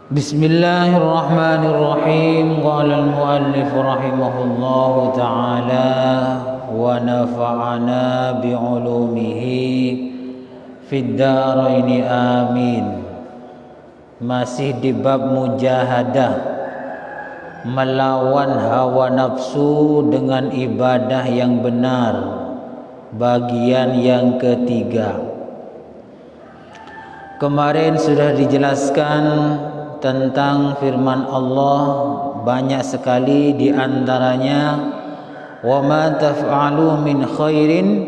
Bismillahirrahmanirrahim. Qala al-muallif rahimahullahu ta'ala wa nafa'ana bi'ulumihi fid dharaini amin. Masih di bab mujahadah, melawan hawa nafsu dengan ibadah yang benar, bagian yang ketiga. Kemarin sudah dijelaskan tentang firman Allah, banyak sekali di antaranya wa ma taf'alu min khairin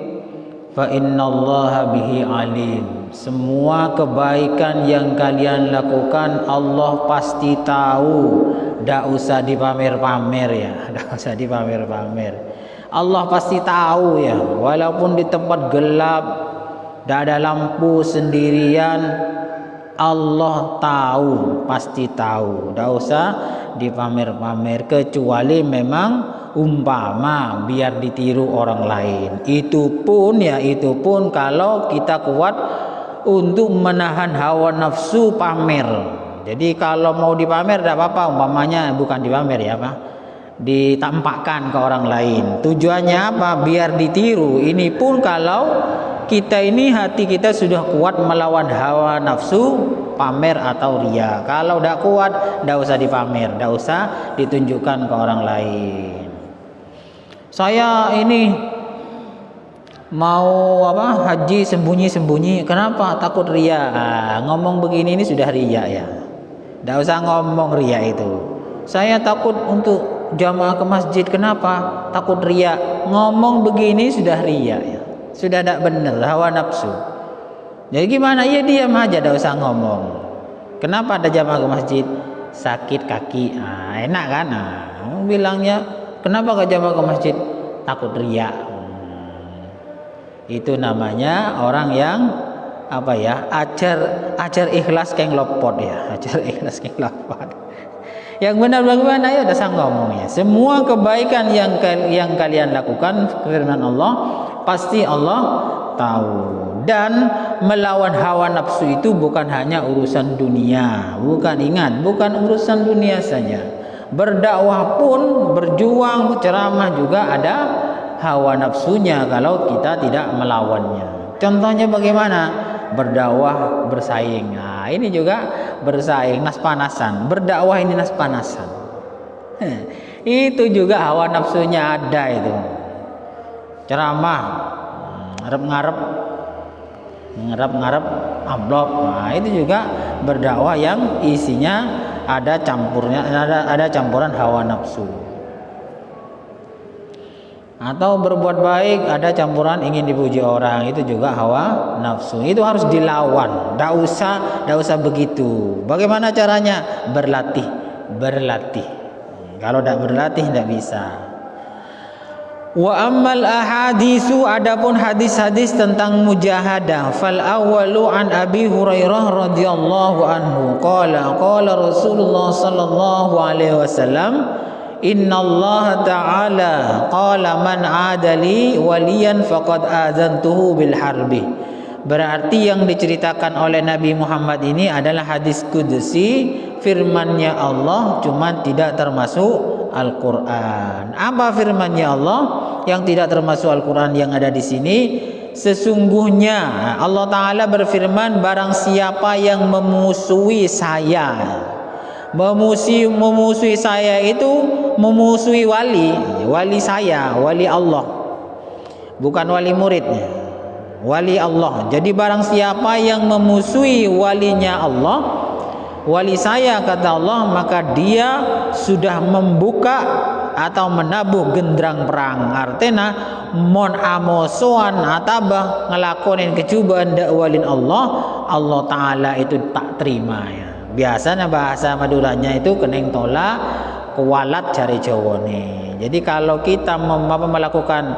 fa innallaha bihi alim. Semua kebaikan yang kalian lakukan Allah pasti tahu, tidak usah dipamer-pamer ya, tidak usah dipamer-pamer. Allah pasti tahu ya, walaupun di tempat gelap, tidak ada lampu, sendirian, Allah tahu, pasti tahu. Tidak usah dipamer-pamer, kecuali memang umpama biar ditiru orang lain. Itu pun kalau kita kuat untuk menahan hawa nafsu pamer. Jadi kalau mau dipamer tidak apa-apa, umpamanya bukan dipamer ya Pak, ditampakkan ke orang lain. Tujuannya apa? Biar ditiru. Ini pun kalau kita ini hati kita sudah kuat melawan hawa nafsu, pamer atau ria. Kalau tidak kuat, tidak usah dipamer, tidak usah ditunjukkan ke orang lain. Saya ini mau haji sembunyi-sembunyi. Kenapa? Takut ria. Ngomong begini ini sudah ria ya. Tidak usah ngomong ria itu. Saya takut untuk jamaah ke masjid. Kenapa? Takut ria. Ngomong begini sudah ria ya. Sudah tidak benar, hawa nafsu. Jadi gimana? Ya diam aja, tidak usah ngomong. Kenapa ada jamaah ke masjid? Sakit kaki. Enak kan? Bilangnya kenapa ke jamaah ke masjid? Takut riya. Itu namanya orang yang ajar ikhlas keng lopot ya, ajar ikhlas keng lopot. Yang benar bagaimana? Ya udah ngomong ya. Semua kebaikan yang kalian lakukan, firman Allah, pasti Allah tahu. Dan melawan hawa nafsu itu bukan hanya urusan dunia, bukan urusan dunia saja. Berdakwah pun, berjuang, ceramah juga ada hawa nafsunya kalau kita tidak melawannya. Contohnya bagaimana? Berdakwah bersaing. Ini juga bersaing, nas-panasan. Berdakwah ini nas-panasan. Itu juga hawa nafsunya ada itu. Ceramah, ngarep amplop. Itu juga berdakwah yang isinya ada campuran hawa nafsu. Atau berbuat baik ada campuran ingin dipuji orang, itu juga hawa nafsu. Itu harus dilawan. Tidak usah begitu. Bagaimana caranya? Berlatih. Kalau tidak berlatih tidak bisa. Wa ammal ahadisu, adapun hadis-hadis tentang mujahadah, fal awwalu an Abi Hurairah radhiyallahu anhu qala Rasulullah sallallahu alaihi wasallam, innallaha ta'ala qala man adali waliyan faqad adzantuhu bil harbi. Berarti yang diceritakan oleh Nabi Muhammad ini adalah hadis qudsi, firmannya Allah, cuma tidak termasuk Al-Quran. Apa firmannya Allah yang tidak termasuk Al-Quran yang ada di sini? Sesungguhnya Allah Ta'ala berfirman, barang siapa yang memusuhi saya, memusuhi saya itu memusuhi wali saya, wali Allah, bukan wali muridnya, wali Allah. Jadi barang siapa yang memusuhi walinya Allah, wali saya kata Allah, maka dia sudah membuka atau menabuh genderang perang. Artinya mon amosoan atabah ngelakonin kecubaan dakwalin Allah Ta'ala itu tak terima ya. Biasanya bahasa Maduranya itu keneng tola kualat cari jawane. Jadi kalau kita melakukan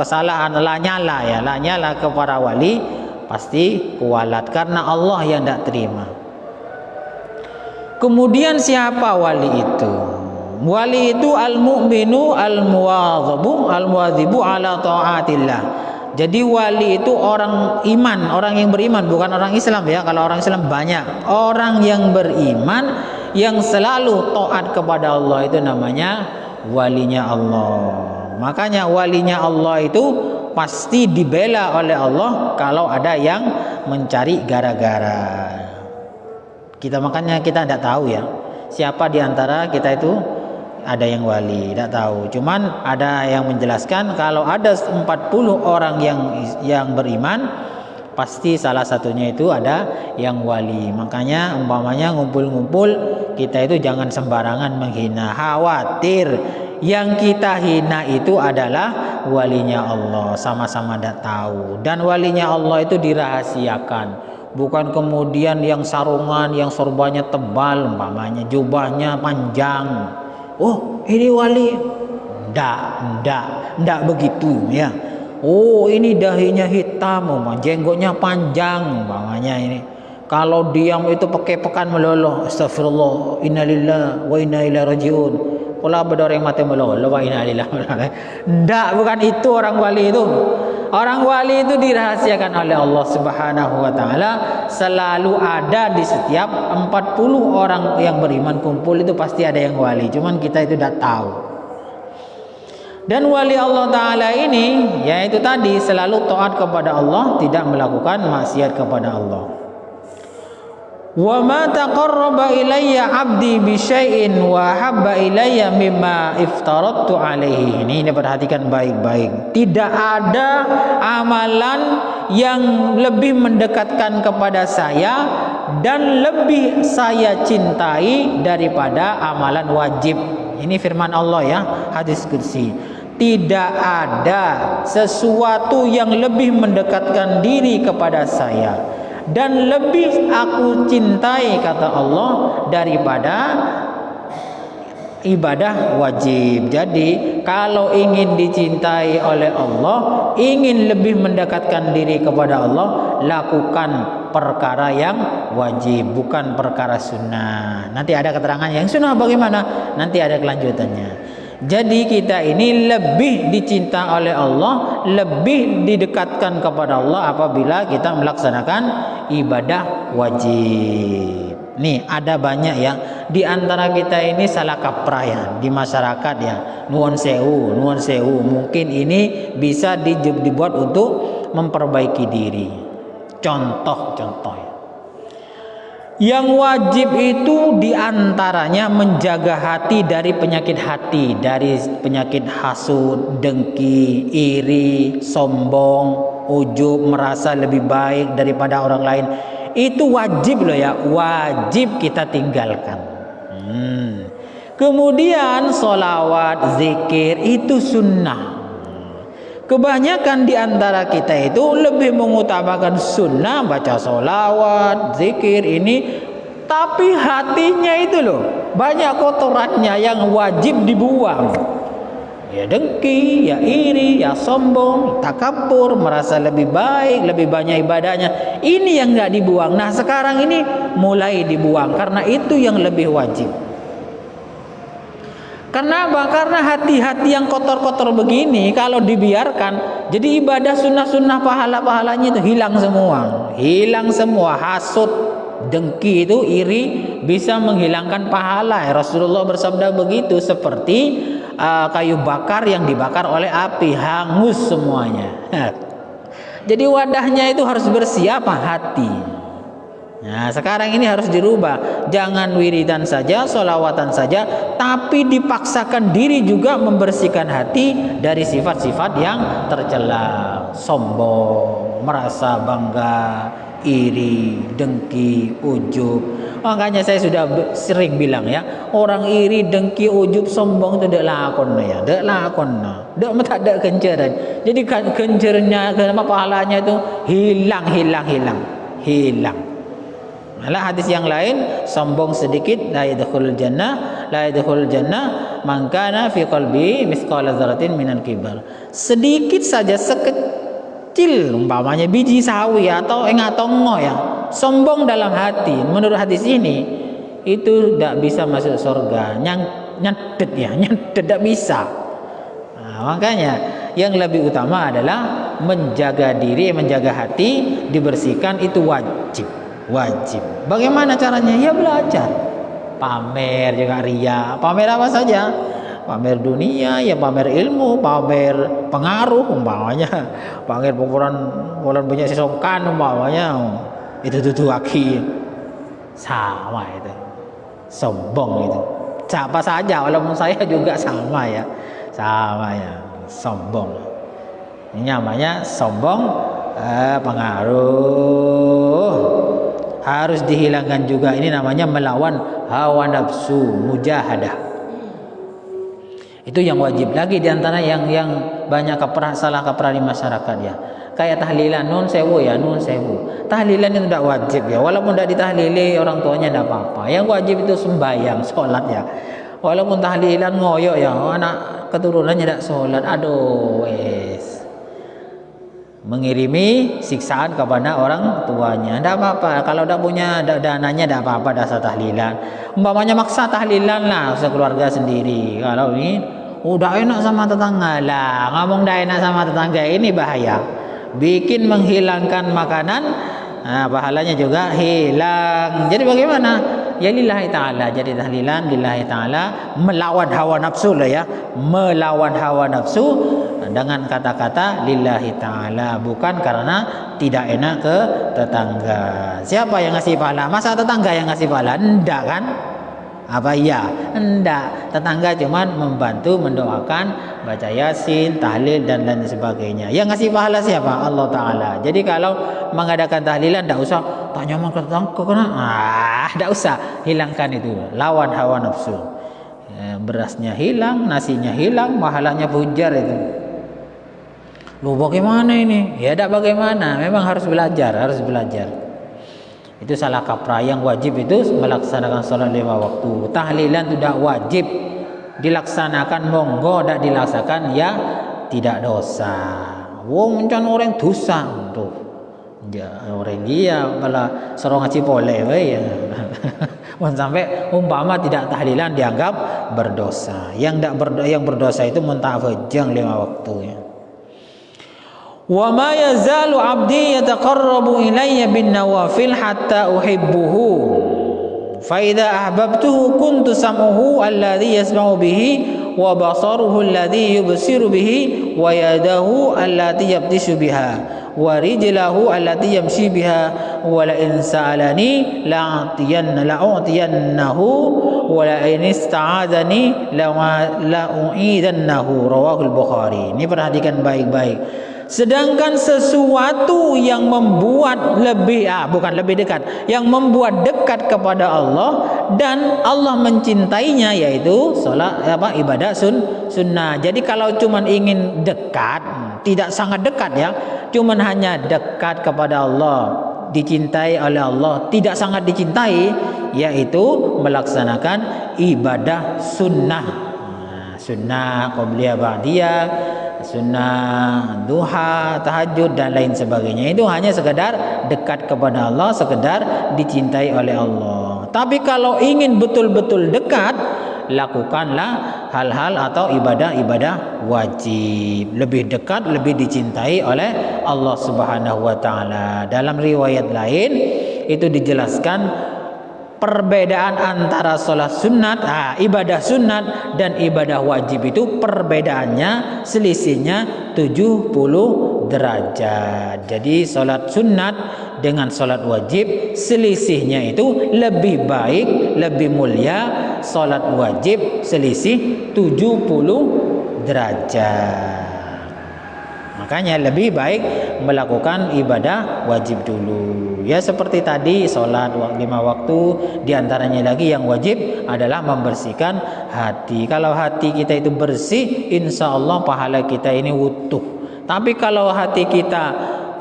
kesalahan lanyala ke para wali, pasti kualat karena Allah yang tidak terima. Kemudian siapa wali itu? Wali itu al-mu'minu al-muwadhibu ala ta'atillah. Jadi wali itu orang iman, orang yang beriman, bukan orang Islam ya. Kalau orang Islam banyak. Orang yang beriman yang selalu taat kepada Allah itu namanya walinya Allah. Makanya walinya Allah itu pasti dibela oleh Allah kalau ada yang mencari gara-gara. Makanya kita tidak tahu ya siapa di antara kita itu ada yang wali, tidak tahu. Cuman ada yang menjelaskan kalau ada 40 orang yang beriman, pasti salah satunya itu ada yang wali. Makanya umpamanya ngumpul-ngumpul, kita itu jangan sembarangan menghina. Khawatir yang kita hina itu adalah walinya Allah, sama-sama tidak tahu. Dan walinya Allah itu dirahasiakan, bukan kemudian yang sarungan, yang sorbannya tebal, umpamanya jubahnya panjang. Oh, ini wali. Ndak begitu ya. Oh, ini dahinya hitam, jenggotnya panjang, umpamanya ini. Kalau diam itu pakai pekan meloloh. Astagfirullah, innalillahi wa inna ilaihi rajiun. Kula bedoreng mate meloloh wa inna ilaihi. Ndak, bukan itu orang wali itu. Orang wali itu dirahasiakan oleh Allah Subhanahu wa taala, selalu ada di setiap 40 orang yang beriman kumpul itu pasti ada yang wali. Cuman kita itu tidak tahu. Dan wali Allah taala ini yaitu tadi selalu taat kepada Allah, tidak melakukan maksiat kepada Allah. Wa ma taqarraba ilayya 'abdi bi syai'in wa habba ilayya mimma iftaradtu alaihi. Ini perhatikan baik-baik. Tidak ada amalan yang lebih mendekatkan kepada saya dan lebih saya cintai daripada amalan wajib. Ini firman Allah ya, hadis qudsi. Tidak ada sesuatu yang lebih mendekatkan diri kepada saya dan lebih aku cintai, kata Allah, daripada ibadah wajib. Jadi kalau ingin dicintai oleh Allah, ingin lebih mendekatkan diri kepada Allah, lakukan perkara yang wajib, bukan perkara sunnah. Nanti ada keterangan yang sunnah bagaimana, nanti ada kelanjutannya. Jadi kita ini lebih dicinta oleh Allah, lebih didekatkan kepada Allah apabila kita melaksanakan ibadah wajib. Nih ada banyak ya di antara kita ini salah kaprah ya di masyarakat ya. Nuwun sewu. Mungkin ini bisa dibuat untuk memperbaiki diri. Contoh ya. Yang wajib itu diantaranya menjaga hati dari penyakit hati, dari penyakit hasud, dengki, iri, sombong, ujub, merasa lebih baik daripada orang lain. Itu wajib loh ya, wajib kita tinggalkan. Kemudian sholawat, zikir itu sunnah. Kebanyakan di antara kita itu lebih mengutamakan sunnah, baca sholawat, zikir ini, tapi hatinya itu loh banyak kotorannya yang wajib dibuang. Ya dengki, ya iri, ya sombong, takabur, merasa lebih baik, lebih banyak ibadahnya. Ini yang nggak dibuang. Nah sekarang ini mulai dibuang karena itu yang lebih wajib. Karena apa? Karena hati-hati yang kotor-kotor begini kalau dibiarkan, jadi ibadah sunnah-sunnah pahala-pahalanya itu hilang semua. Hasud, dengki itu, iri bisa menghilangkan pahala. Rasulullah bersabda begitu, seperti kayu bakar yang dibakar oleh api, hangus semuanya. Jadi wadahnya itu harus bersih apa? Hati. Nah sekarang ini harus dirubah. Jangan wiridan saja, sholawatan saja, tapi dipaksakan diri juga membersihkan hati dari sifat-sifat yang tercela. Sombong, merasa bangga, iri, dengki, ujub. Makanya saya sudah sering bilang ya, orang iri, dengki, ujub, sombong itu dak lakon ya, dak tak ada kenceran. Jadi kencernya kenapa pahalanya itu hilang. Malah hadis yang lain, sombong sedikit la yadkhulul jannah man kana fi qalbi mithqala dzarratin minal kibar. Sedikit saja, sekecil umpamanya biji sawi atau engatongo ya, sombong dalam hati, menurut hadis ini itu tidak bisa masuk surga. Nyantet tidak bisa. Nah, makanya yang lebih utama adalah menjaga diri, menjaga hati, dibersihkan itu wajib. Wajib. Bagaimana caranya? Ya belajar. Pamer juga ria. Pamer apa saja? Pamer dunia, ya pamer ilmu, pamer pengaruh umpamanya. Pamer bulan punya sesokan umpamanya. Itu aki. Sama itu. Sombong itu. Siapa saja, walaupun saya juga sama ya. Sama ya. Sombong. Ini namanya sombong pengaruh. Harus dihilangkan juga. Ini namanya melawan hawa nafsu, mujahadah. Itu yang wajib. Lagi diantara yang banyak salah kaprah di masyarakat ya. Kayak tahlilan nun sewu ya, nun sewu. Tahlilan itu tidak wajib ya. Walaupun tidak ditahlili orang tuanya tidak apa-apa. Yang wajib itu sembahyang, sholat ya. Walaupun tahlilan ngoyok ya, anak keturunannya tidak sholat. Aduh, wes. Mengirimi siksaan kepada orang tuanya. Tidak apa-apa. Kalau tidak punya dananya tidak apa-apa dasar tahlilan. Umpamanya maksa tahlilan lah sekeluarga sendiri. Kalau ini udah enak sama tetangga lah. Ngomong dah enak sama tetangga ini bahaya. Bikin menghilangkan makanan, pahalanya juga hilang. Jadi bagaimana? Ya lillahi ta'ala. Jadi tahlilan lillahi ta'ala, melawan hawa nafsu lah ya. Melawan hawa nafsu dengan kata-kata lillahi ta'ala, bukan karena tidak enak ke tetangga. Siapa yang ngasih pahala? Masa tetangga yang ngasih pahala? Enggak kan? Apa iya? Enggak. Tetangga cuman membantu, mendoakan, baca yasin, tahlil dan lain sebagainya. Yang ngasih pahala siapa? Allah Ta'ala. Jadi kalau mengadakan tahlilan tidak usah tanya sama tetangga kena. Tidak usah. Hilangkan itu. Lawan hawa nafsu. Berasnya hilang, nasinya hilang, pahalanya pujar itu. Loh bagaimana ini? Ya tidak bagaimana. Memang harus belajar, harus belajar. Itu salah kaprah. Yang wajib itu melaksanakan sholat 5 waktu. Tahlilan tidak wajib dilaksanakan, monggo tidak dilaksanakan ya tidak dosa. Wong mencan orang dosa tuh. Ya orang dia malah serong ngaji boleh ya. Sampai umpama tidak tahlilan dianggap berdosa. Yang berdosa itu muntafajang 5 waktu ya. Wa ma yazalu 'abdi yataqarrabu ilayya bin nawafil hatta uhibbuhu. Fa idza ahbabtuhu kuntu sam'uhu alladhi yasma'u bihi wa basaruhu alladhi yubsiru bihi wa yadahu allati yabtishu biha wa rijlahu allati yamshi biha wa la in sa'alani la'utiyannahu wa la in ista'adani la'u'idannahu. Rawahul Bukhari. Ini perhatikan baik-baik. Sedangkan sesuatu yang membuat bukan lebih dekat, yang membuat dekat kepada Allah dan Allah mencintainya yaitu salat ibadah sunnah. Jadi kalau cuman ingin dekat, tidak sangat dekat ya, cuman hanya dekat kepada Allah, dicintai oleh Allah, tidak sangat dicintai, yaitu melaksanakan ibadah sunnah. Sunnah qabliyah ba'diyah, sunnah duha, tahajud dan lain sebagainya. Itu hanya sekedar dekat kepada Allah, sekedar dicintai oleh Allah. Tapi kalau ingin betul-betul dekat, lakukanlah hal-hal atau ibadah-ibadah wajib. Lebih dekat, lebih dicintai oleh Allah Subhanahu wa taala. Dalam riwayat lain itu dijelaskan perbedaan antara sholat sunat, ibadah sunat dan ibadah wajib itu perbedaannya, selisihnya 70 derajat. Jadi sholat sunat dengan sholat wajib selisihnya itu lebih baik, lebih mulia. Sholat wajib selisih 70 derajat. Makanya lebih baik melakukan ibadah wajib dulu. Ya seperti tadi sholat 5 waktu. Diantaranya lagi yang wajib adalah membersihkan hati. Kalau hati kita itu bersih, insya Allah pahala kita ini utuh. Tapi kalau hati kita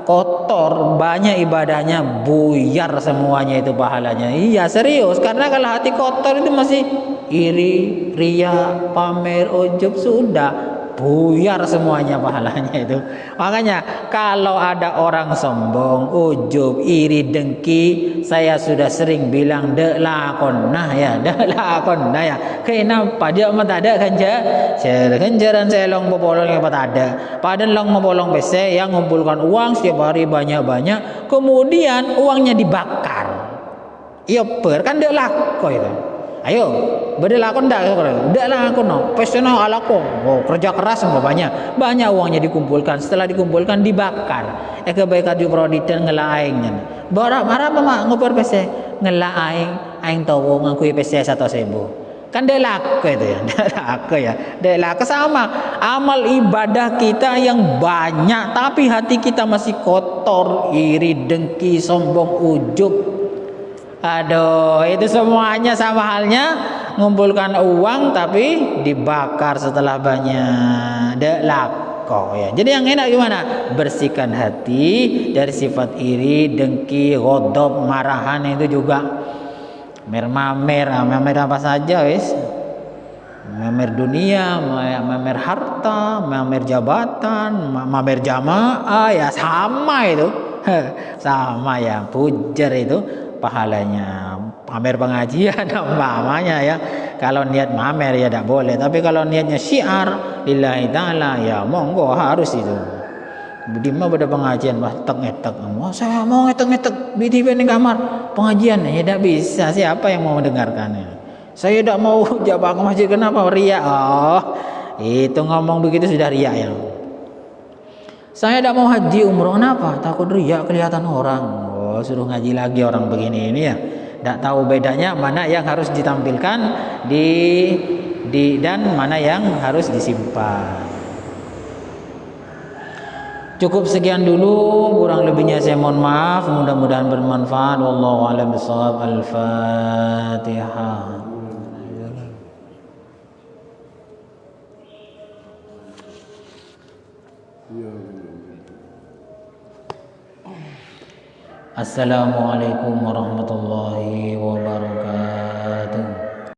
kotor, banyak ibadahnya, buyar semuanya itu pahalanya. Iya serius. Karena kalau hati kotor itu masih iri, ria, pamer, ujub, sudah buyar semuanya pahalanya itu. Makanya kalau ada orang sombong, ujub, iri, dengki, saya sudah sering bilang dek lakon nah ya, kenapa dia mah tak ada kenjaran selong bopolong yang tak ada, padahal long bopolong PC yang ngumpulkan uang setiap hari banyak-banyak, kemudian uangnya dibakar. Iya kan dek lako itu. Ayo, beda lakon ndak lakon no. Pesona alako. Oh, kerja keras semua banyak uangnya dikumpulkan. Setelah dikumpulkan dibakar. Kebaikan di proditen ngelaingnya. Marah apa mak ngopor pese ngelaing aing tahu ngakui pese 1.000. Kan dek lako itu ya. Dek lako ya. Dek lako sama amal ibadah kita yang banyak tapi hati kita masih kotor, iri, dengki, sombong, ujub. Aduh, itu semuanya sama halnya ngumpulkan uang tapi dibakar setelah banyak. Dek lako ya. Jadi yang enak gimana? Bersihkan hati dari sifat iri, dengki, ghadab, marahan itu juga. Mamer apa saja wis. Mamer dunia, mamer harta, mamer jabatan, mamer jamaah ya sama itu. Sama ya, pujar itu pahalanya. Pamer pengajian umpamanya ya. Kalau niat mamer ya tidak boleh, tapi kalau niatnya syiar lillahi taala ya monggo harus itu. Di mana pada pengajian ngetek saya mau ngetek di TV di kamar pengajian ya tidak bisa, siapa yang mau mendengarkannya? Saya tidak mau jawab ke masjid, kenapa? Riya. Oh, itu ngomong begitu sudah riya ya. Saya tidak mau haji umroh, kenapa? Takut riya kelihatan orang. Oh, suruh ngaji lagi orang begini ini ya. Tidak tahu bedanya mana yang harus ditampilkan dan mana yang harus disimpan. Cukup sekian dulu, kurang lebihnya saya mohon maaf. Mudah-mudahan bermanfaat. Wallahu a'lam bishawab. Al-Fatihah. Assalamualaikum warahmatullahi wabarakatuh.